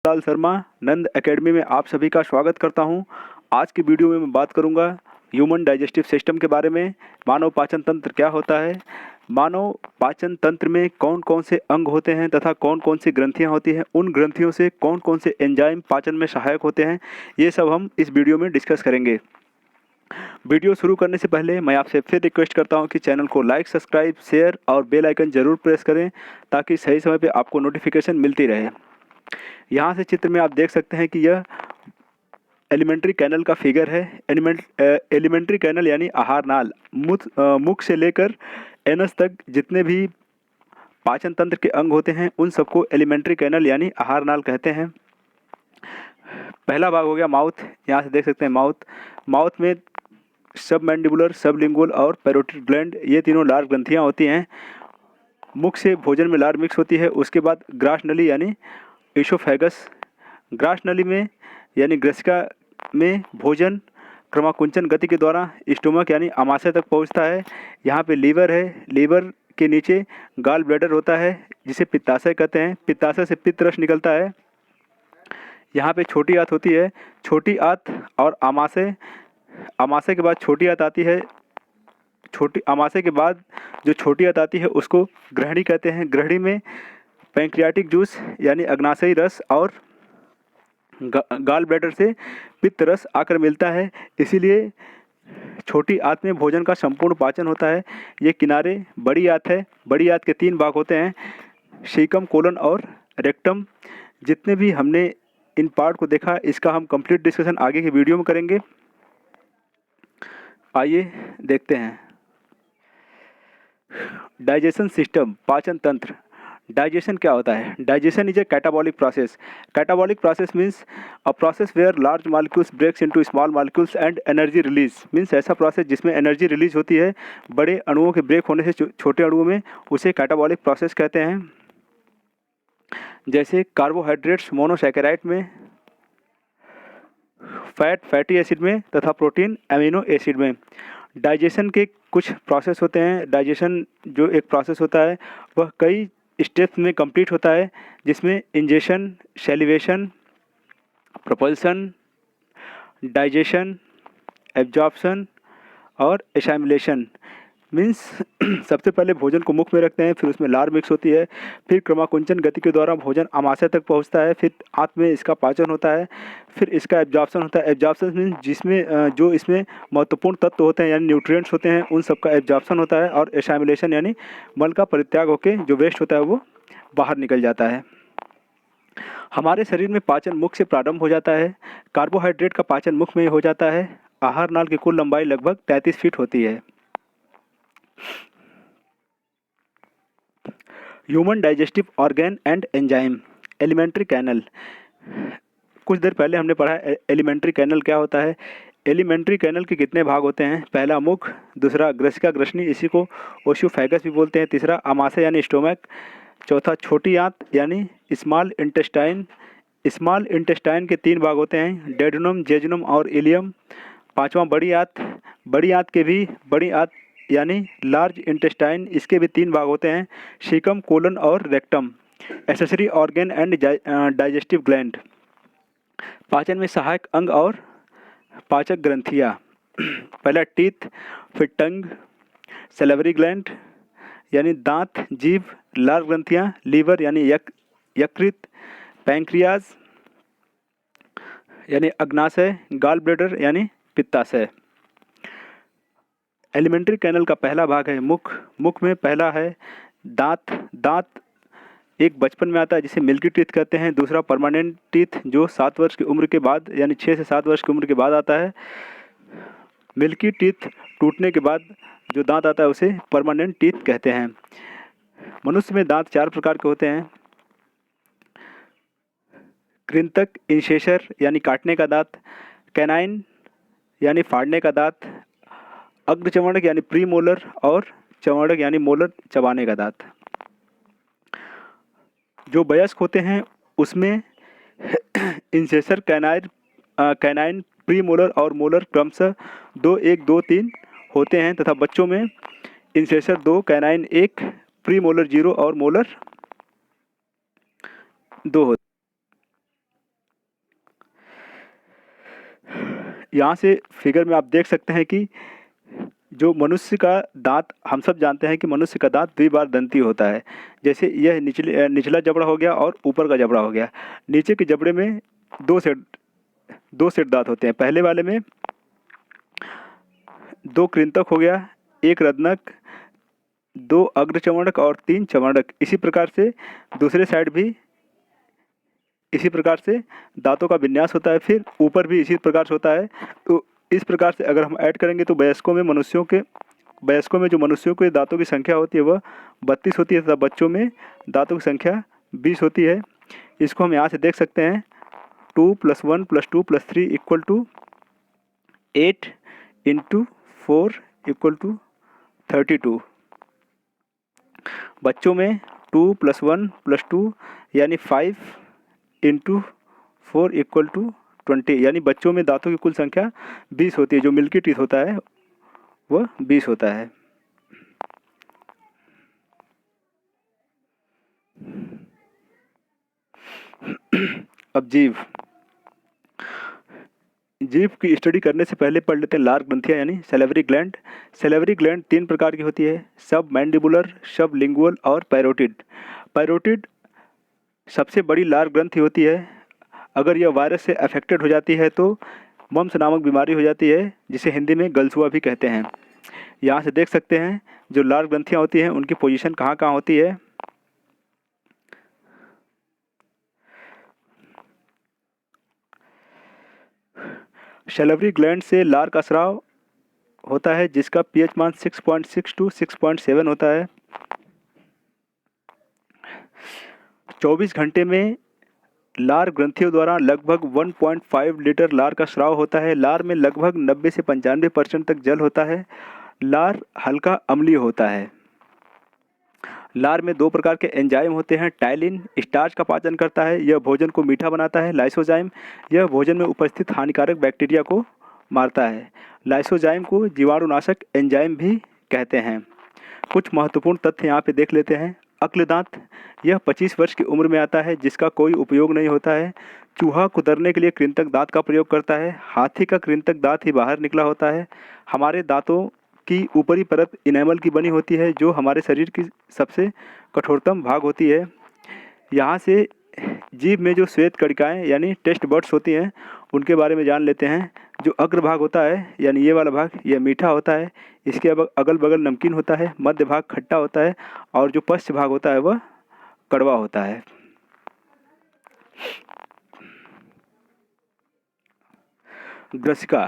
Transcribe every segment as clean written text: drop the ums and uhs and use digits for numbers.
लाल शर्मा नंद academy में आप सभी का स्वागत करता हूं। आज की वीडियो में मैं बात करूंगा ह्यूमन डाइजेस्टिव सिस्टम के बारे में। मानव पाचन तंत्र क्या होता है, मानव पाचन तंत्र में कौन कौन से अंग होते हैं तथा कौन कौन सी ग्रंथियां होती हैं, उन ग्रंथियों से कौन कौन से एंजाइम पाचन में सहायक होते हैं, ये सब हम इस वीडियो में डिस्कस करेंगे। वीडियो शुरू करने से पहले मैं आपसे फिर रिक्वेस्ट करता हूं कि चैनल को लाइक, सब्सक्राइब, शेयर और बेल आइकन ज़रूर प्रेस करें ताकि सही समय पे आपको नोटिफिकेशन मिलती रहे। यहाँ से चित्र में आप देख सकते हैं कि यह एलिमेंट्री कैनल का फिगर है। एलिमेंट्री कैनल यानी आहार नाल, मुख से लेकर एनस तक जितने भी पाचन तंत्र के अंग होते हैं उन सबको एलिमेंट्री कैनल यानी आहार नाल कहते हैं। पहला भाग हो गया माउथ। यहाँ से देख सकते हैं माउथ में सब मैंडिबुलर, सबलिंगुअल और पैरोटिड ग्लैंड, ये तीनों लार ग्रंथियाँ होती हैं। मुख से भोजन में लार मिक्स होती है। उसके बाद ग्रास नली यानी ईसोफेगस, ग्रास नली में यानी ग्रसिका में भोजन क्रमाकुंचन गति के द्वारा स्टोमक यानी आमाशय तक पहुंचता है। यहाँ पे लीवर है, लीवर के नीचे गाल ब्लैडर होता है जिसे पित्ताशय कहते हैं। पित्ताशय से पित्त रस निकलता है। यहाँ पे छोटी आंत होती है। छोटी आंत और आमाशय, आमाशय के बाद छोटी आंत आती है। छोटी आमाशय के बाद जो छोटी आंत आती है उसको ग्रहणी कहते हैं। ग्रहणी में पैंक्रियाटिक जूस यानी अग्नाशयी रस और गाल ब्लैडर से पित्त रस आकर मिलता है, इसीलिए छोटी आंत में भोजन का संपूर्ण पाचन होता है। ये किनारे बड़ी आंत है। बड़ी आंत के 3 भाग होते हैं, सीकम, कोलन और रेक्टम। जितने भी हमने इन पार्ट को देखा, इसका हम कंप्लीट डिस्कशन आगे की वीडियो में करेंगे। आइए देखते हैं। डाइजेशन सिस्टम, पाचन तंत्र। डाइजेशन क्या होता है? Digestion is a catabolic process. Catabolic process means a process where large molecules breaks into small molecules and energy release. Means ऐसा प्रोसेस जिसमें एनर्जी रिलीज होती है बड़े अणुओं के ब्रेक होने से छोटे अणुओं में, उसे कैटाबॉलिक प्रोसेस कहते हैं। जैसे कार्बोहाइड्रेट्स मोनोसैकेराइड में, फैट फैटी एसिड में तथा प्रोटीन एमिनो एसिड में। डाइजेशन के कुछ प्रोसेस होते हैं। डाइजेशन जो एक प्रोसेस होता है वह कई स्टेप्स में कंप्लीट होता है, जिसमें ingestion, salivation, propulsion, digestion, absorption और एसाइमुलेशन। मीन्स सबसे पहले भोजन को मुख में रखते हैं, फिर उसमें लार मिक्स होती है, फिर क्रमाकुंचन गति के द्वारा भोजन आमाशय तक पहुंचता है, फिर आंत में इसका पाचन होता है, फिर इसका एब्जॉर्प्शन होता है। एब्जॉर्प्शन मीन्स जिसमें जो इसमें महत्वपूर्ण तत्व होते हैं यानी न्यूट्रिएंट्स होते हैं, उन सबका एब्जॉर्प्शन होता है। और एसाइमुलेशन यानी मल का परित्याग होकर जो वेस्ट होता है वो बाहर निकल जाता है। हमारे शरीर में पाचन मुख से प्रारंभ हो जाता है। कार्बोहाइड्रेट का पाचन मुख में हो जाता है। आहार नाल की कुल लंबाई लगभग 33 फीट होती है। Human digestive organ and enzyme. Elementary canal, कुछ देर पहले हमने पढ़ा एलिमेंट्री कैनल क्या होता है। एलिमेंट्री कैनल के कितने भाग होते हैं? पहला मुख, दूसरा ग्रसिका ग्रसनी, इसी को ओशियोफेगस भी बोलते हैं, तीसरा आमाशय यानी स्टोमक, चौथा छोटी आंत यानी स्मॉल इंटेस्टाइन। स्मॉल इंटेस्टाइन के 3 भाग होते हैं, डेडुनम, जेजुनम और इलियम। पांचवा बड़ी आंत। बड़ी आंत के भी, बड़ी आंत यानी लार्ज इंटेस्टाइन, इसके भी 3 भाग होते हैं, सीकम, कोलन और rectum. Accessory organ and digestive gland, पाचन में सहायक अंग और पाचक ग्रंथियाँ। पहला टीथ, फिर टंग, सैलिवरी ग्लैंड यानी दांत, जीभ, लार ग्रंथियाँ, लीवर यानी यकृत, पैंक्रियाज यानी अग्नाशय, गाल ब्लैडर यानी पित्ताशय। एलिमेंट्री कैनल का पहला भाग है मुख। मुख में पहला है दांत। दांत एक बचपन में आता है जिसे मिल्की टीथ कहते हैं। दूसरा परमानेंट टीथ जो 7 वर्ष की उम्र के बाद यानी 6 से 7 वर्ष की उम्र के बाद आता है। मिल्की टीथ टूटने के बाद जो दांत आता है उसे परमानेंट टीथ कहते हैं। मनुष्य में दांत 4 प्रकार के होते हैं, कृंतक, इंसेसर यानी काटने का दांत, कैनाइन यानी फाड़ने का दांत, अग्रचर्वणक यानी प्री मोलर और चर्वणक यानी मोलर चबाने का दांत। जो वयस्क होते हैं उसमें इंसेसर, कैनाइन, प्री मोलर और मोलर क्रमशः 2, 1, 2, 3 होते हैं, तथा बच्चों में इंसेसर 2, कैनाइन 1, प्री मोलर 0 और मोलर 2 होते हैं। यहाँ से फिगर में आप देख सकते हैं कि जो मनुष्य का दांत, हम सब जानते हैं कि मनुष्य का दांत द्विबार दंती होता है। जैसे यह निचला जबड़ा हो गया और ऊपर का जबड़ा हो गया। नीचे के जबड़े में दो सेट दांत होते हैं। पहले वाले में दो कृंतक हो गया, एक रत्नक, दो अग्रचर्मणक और तीन चर्मणक। इसी प्रकार से दूसरे साइड भी इसी प्रकार से दांतों का विन्यास होता है। फिर ऊपर भी इसी प्रकार से होता है। तो इस प्रकार से अगर हम ऐड करेंगे तो वयस्कों में जो मनुष्यों के दांतों की संख्या होती है वह 32 होती है तथा बच्चों में दांतों की संख्या 20 होती है। इसको हम यहाँ से देख सकते हैं, 2 + 1 + 2 + 3 = 8 × 4 = 32। बच्चों में 2 + 1 + 2 यानी 5 × 4 = 20, यानी बच्चों में दांतों की कुल संख्या 20 होती है। जो मिल्की टीथ होता है वह 20 होता है। अब जीभ की स्टडी करने से पहले पढ़ लेते हैं लार ग्रंथियाँ यानी सैलिवरी ग्लैंड। सैलिवरी ग्लैंड 3 प्रकार की होती है, सब मैंडिबुलर, सब लिंगुअल और पैरोटिड। पैरोटिड सबसे बड़ी लार ग्रंथि होती है। अगर यह वायरस से अफेक्टेड हो जाती है तो मम्स नामक बीमारी हो जाती है, जिसे हिंदी में गलसुआ भी कहते हैं। यहाँ से देख सकते हैं जो लार ग्रंथियाँ होती हैं उनकी पोजीशन कहाँ कहाँ होती है। सैलिवरी ग्लैंड से लार का स्राव होता है जिसका पीएच मान 6.6 to 6.7 होता है। 24 घंटे में लार ग्रंथियों द्वारा लगभग 1.5 लीटर लार का स्राव होता है। लार में लगभग 90 से 95% तक जल होता है। लार हल्का अम्लीय होता है। लार में 2 प्रकार के एंजाइम होते हैं। टाइलिन स्टार्च का पाचन करता है, यह भोजन को मीठा बनाता है। लाइसोजाइम यह भोजन में उपस्थित हानिकारक बैक्टीरिया को मारता है। लाइसोजाइम को जीवाणुनाशक एंजाइम भी कहते हैं। कुछ महत्वपूर्ण तथ्य यहाँ पे देख लेते हैं। अक्लदांत यह 25 वर्ष की उम्र में आता है, जिसका कोई उपयोग नहीं होता है। चूहा कुतरने के लिए कृंतक दांत का प्रयोग करता है। हाथी का कृंतक दांत ही बाहर निकला होता है। हमारे दांतों की ऊपरी परत इनेमल की बनी होती है, जो हमारे शरीर की सबसे कठोरतम भाग होती है। यहाँ से जीभ में जो श्वेत कणिकाएँ यानी टेस्ट बड्स होती हैं उनके बारे में जान लेते हैं। जो अग्र भाग होता है यानी ये वाला भाग, यह मीठा होता है। इसके अगल बगल नमकीन होता है। मध्य भाग खट्टा होता है और जो पश्च भाग होता है वह कड़वा होता है। ग्रसिका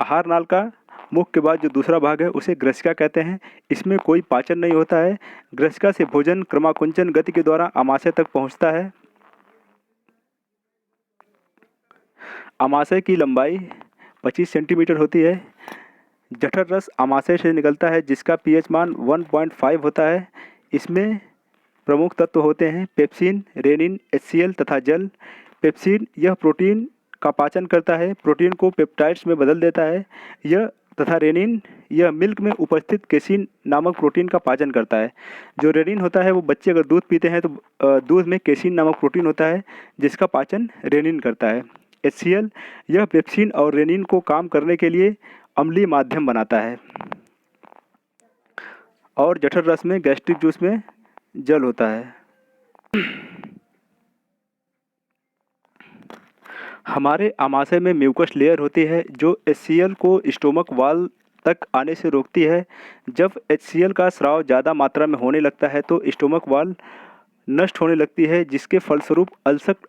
आहार नाल का मुख के बाद जो दूसरा भाग है उसे ग्रसिका कहते हैं। इसमें कोई पाचन नहीं होता है। ग्रसिका से भोजन क्रमाकुंचन गति के द्वारा आमाशय तक पहुंचता है। आमाशय की लंबाई 25 सेंटीमीटर होती है। जठर रस आमाशय से निकलता है जिसका पीएच मान 1.5 होता है। इसमें प्रमुख तत्व होते हैं पेप्सिन, रेनिन, HCl तथा जल। पेप्सिन यह प्रोटीन का पाचन करता है, प्रोटीन को पेप्टाइड्स में बदल देता है। यह तथा रेनिन यह मिल्क में उपस्थित केसिन नामक प्रोटीन का पाचन करता है। जो रेनिन होता है वो बच्चे अगर दूध पीते हैं तो दूध में केसिन नामक प्रोटीन होता है जिसका पाचन रेनिन करता है। HCl यह पेप्सिन और रेनिन को काम करने के लिए अम्लीय माध्यम बनाता है। और जठर रस में गैस्ट्रिक जूस में जल होता है। हमारे आमाशय में म्यूकस लेयर होती है जो HCl को स्टोमक वाल तक आने से रोकती है। जब HCl का स्राव ज़्यादा मात्रा में होने लगता है तो स्टोमक वाल नष्ट होने लगती है, जिसके फलस्वरूप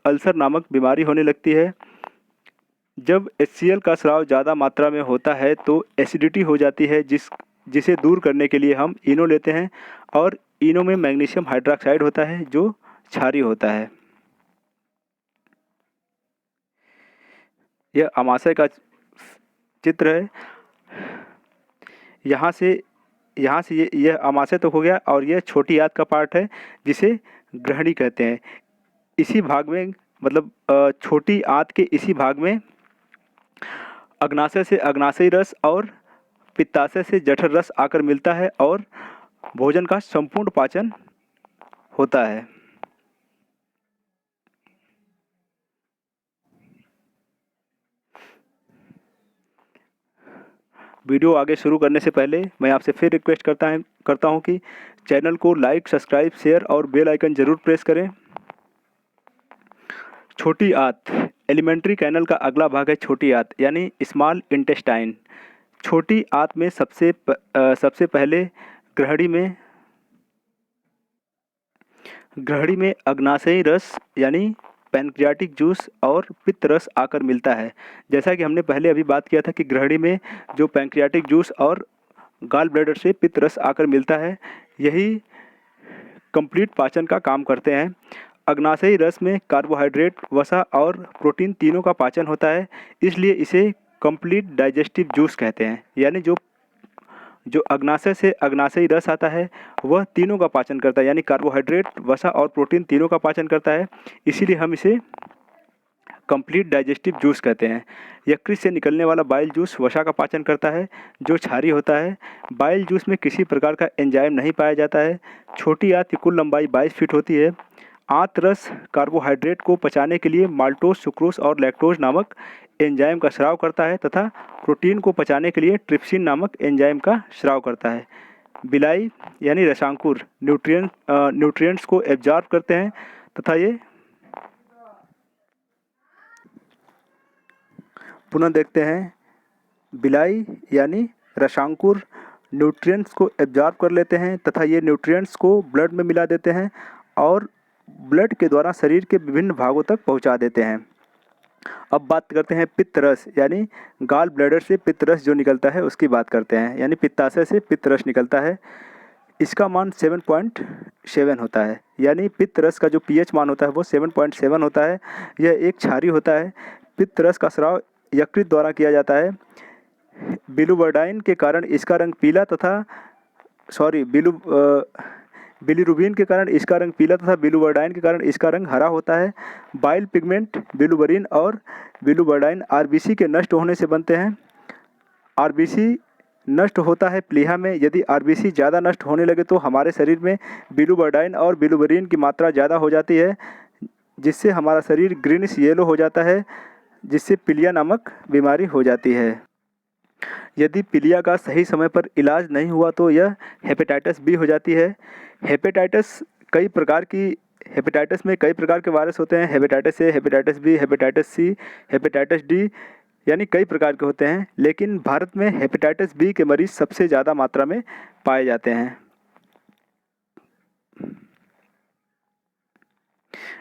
अल्सर नामक बीमारी होने लगती है। जब HCl का स्राव ज़्यादा मात्रा में होता है तो एसिडिटी हो जाती है, जिसे दूर करने के लिए हम इनो लेते हैं और इनो में मैग्नीशियम हाइड्रॉक्साइड होता है जो क्षारीय होता है। यह आमाशय का चित्र है। यहाँ से यह आमाशय तो हो गया और यह छोटी आंत का पार्ट है जिसे ग्रहणी कहते हैं। इसी भाग में मतलब छोटी आंत के इसी भाग में अग्नाशय से अग्नाशयी रस और पित्ताशय से जठर रस आकर मिलता है और भोजन का संपूर्ण पाचन होता है। वीडियो आगे शुरू करने से पहले मैं आपसे फिर रिक्वेस्ट करता हूं कि चैनल को लाइक, सब्सक्राइब, शेयर और बेल आइकन ज़रूर प्रेस करें। छोटी आंत, एलिमेंट्री कैनल का अगला भाग है छोटी आंत यानी स्मॉल इंटेस्टाइन। छोटी आंत में सबसे पहले ग्रहणी में अग्नाशयी रस यानी पैंक्रियाटिक जूस और पित्त रस आकर मिलता है। जैसा कि हमने पहले अभी बात किया था कि ग्रहणी में जो पैंक्रियाटिक जूस और गॉल ब्लैडर से पित्त रस आकर मिलता है, यही कंप्लीट पाचन का काम करते हैं। अग्नाशयी रस में कार्बोहाइड्रेट, वसा और प्रोटीन तीनों का पाचन होता है, इसलिए इसे कंप्लीट डाइजेस्टिव जूस कहते हैं। यानी जो अग्नाशय से अग्नाशयी रस आता है वह तीनों का पाचन करता है, यानी कार्बोहाइड्रेट, वसा और प्रोटीन तीनों का पाचन करता है, इसीलिए हम इसे कंप्लीट डाइजेस्टिव जूस कहते हैं। यकृत से निकलने वाला बाइल जूस वसा का पाचन करता है जो क्षारीय होता है। बाइल जूस में किसी प्रकार का एंजाइम नहीं पाया जाता है। छोटी आंत की कुल लंबाई 22 फीट होती है। आंत रस कार्बोहाइड्रेट को पचाने के लिए माल्टोज, सुक्रोज और लैक्टोज नामक एंजाइम का स्राव करता है तथा प्रोटीन को पचाने के लिए ट्रिप्सिन नामक एंजाइम का स्राव करता है। बिलाई यानी रसांकुर न्यूट्रिएंट्स को एब्जॉर्ब करते हैं तथा ये पुनः देखते हैं। बिलाई यानी रसांकुर न्यूट्रिएंट्स को एब्जॉर्ब कर लेते हैं तथा ये न्यूट्रिएंट्स को ब्लड में मिला देते हैं और ब्लड के द्वारा शरीर के विभिन्न भागों तक पहुंचा देते हैं। अब बात करते हैं पित्त रस यानी गॉल ब्लैडर से पित्त रस जो निकलता है उसकी बात करते हैं, यानी पित्ताशय से पित्त रस निकलता है। इसका मान 7.7 होता है, यानी पित्त रस का जो पीएच मान होता है वो 7.7 होता है। यह एक क्षारीय होता है। पित्त रस का स्राव यकृत द्वारा किया जाता है। बिलिरुबिन के कारण इसका रंग पीला तथा बिलिरुबिन के कारण इसका रंग पीला तथा बिलिरुबिन के कारण इसका रंग हरा होता है। बाइल पिगमेंट बिलिरुबिन और बिलिरुबिन आरबीसी के नष्ट होने से बनते हैं। आरबीसी नष्ट होता है प्लीहा में। यदि आरबीसी ज़्यादा नष्ट होने लगे तो हमारे शरीर में बिलिरुबिन और बिलिरुबिन की मात्रा ज़्यादा हो जाती है, जिससे हमारा शरीर ग्रीनिश येलो हो जाता है, जिससे पीलिया नामक बीमारी हो जाती है। यदि पीलिया का सही समय पर इलाज नहीं हुआ तो यह हेपेटाइटिस बी हो जाती है। हेपेटाइटिस में कई प्रकार के वायरस होते हैं। Hepatitis A, hepatitis B, hepatitis C, hepatitis D, यानी कई प्रकार के होते हैं, लेकिन भारत में हेपेटाइटिस बी के मरीज सबसे ज़्यादा मात्रा में पाए जाते हैं।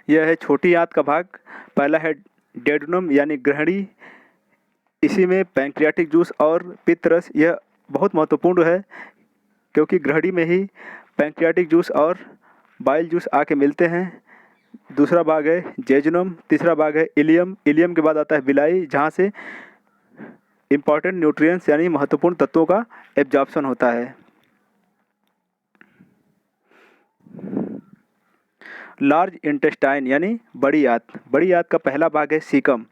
यह है छोटी आंत का भाग। पहला है डेडुनम यानी ग्रहणी, इसी में पैंक्रियाटिक जूस और पित्त रस, यह बहुत महत्वपूर्ण है क्योंकि ग्रहणी में ही पैंक्रियाटिक जूस और बाइल जूस आके मिलते हैं। दूसरा भाग है जेजुनम, तीसरा भाग है इलियम। इलियम के बाद आता है बिलाई, जहाँ से इम्पॉर्टेंट न्यूट्रिएंट्स यानी महत्वपूर्ण तत्वों का एब्जॉर्प्शन होता है। लार्ज इंटेस्टाइन यानी बड़ी आंत। बड़ी आंत का पहला भाग है सीकम।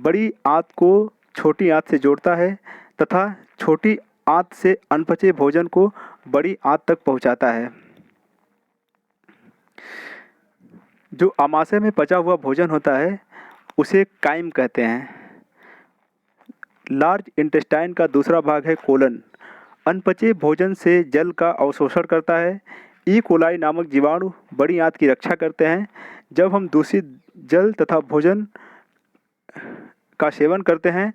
बड़ी आंत को छोटी आंत से जोड़ता है तथा छोटी आंत से अनपचे भोजन को बड़ी आंत तक पहुंचाता है। जो आमाशय में पचा हुआ भोजन होता है उसे काइम कहते हैं। लार्ज इंटेस्टाइन का दूसरा भाग है कोलन। अनपचे भोजन से जल का अवशोषण करता है। ई कोलाई नामक जीवाणु बड़ी आंत की रक्षा करते हैं। जब हम दूषित जल तथा भोजन का सेवन करते हैं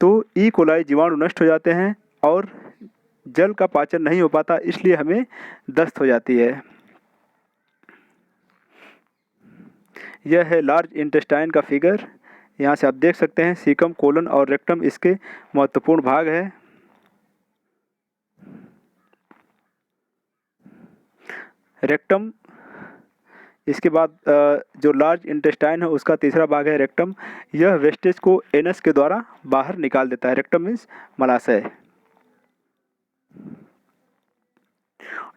तो ई कोलाई जीवाणु नष्ट हो जाते हैं और जल का पाचन नहीं हो पाता, इसलिए हमें दस्त हो जाती है। यह है लार्ज इंटेस्टाइन का फिगर। यहाँ से आप देख सकते हैं सीकम, कोलन और रेक्टम इसके महत्वपूर्ण भाग है। रेक्टम, इसके बाद जो लार्ज इंटेस्टाइन है उसका तीसरा भाग है रेक्टम। यह वेस्टेज को एनस के द्वारा बाहर निकाल देता है। रेक्टम मीन्स मलाशय।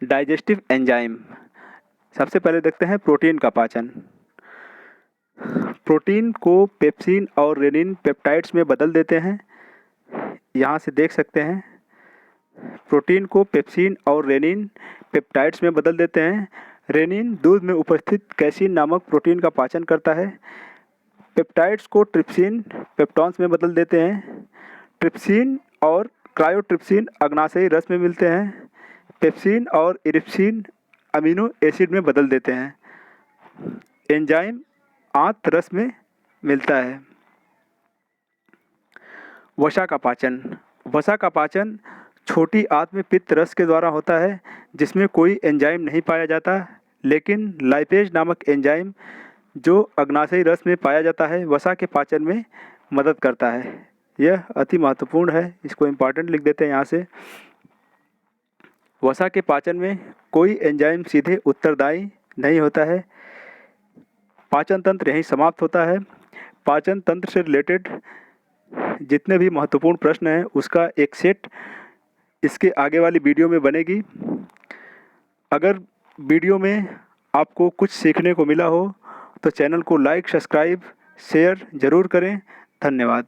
डाइजेस्टिव एंजाइम, सबसे पहले देखते हैं प्रोटीन का पाचन। प्रोटीन को पेप्सिन और रेनिन पेप्टाइड्स में बदल देते हैं। यहाँ से देख सकते हैं प्रोटीन को पेप्सिन और रेनिन पेप्टाइड्स में बदल देते हैं। रेनिन दूध में उपस्थित कैसीन नामक प्रोटीन का पाचन करता है। पेप्टाइड्स को ट्रिप्सिन पेप्टॉन्स में बदल देते हैं। ट्रिप्सिन और क्रायोट्रिप्सिन अग्नाशयी रस में मिलते हैं। पेप्सिन और इरिप्सिन अमीनो एसिड में बदल देते हैं। एंजाइम आंत रस में मिलता है। वसा का पाचन। वसा का पाचन छोटी आंत में पित्त रस के द्वारा होता है, जिसमें कोई एंजाइम नहीं पाया जाता, लेकिन लाइपेज नामक एंजाइम जो अग्नाशयी रस में पाया जाता है वसा के पाचन में मदद करता है। यह अति महत्वपूर्ण है, इसको इम्पॉर्टेंट लिख देते हैं यहाँ से। वसा के पाचन में कोई एंजाइम सीधे उत्तरदायी नहीं होता है। पाचन तंत्र यहीं समाप्त होता है। पाचन तंत्र से रिलेटेड जितने भी महत्वपूर्ण प्रश्न हैं उसका एक सेट इसके आगे वाली वीडियो में बनेगी। अगर वीडियो में आपको कुछ सीखने को मिला हो तो चैनल को लाइक, सब्सक्राइब, शेयर ज़रूर करें। धन्यवाद।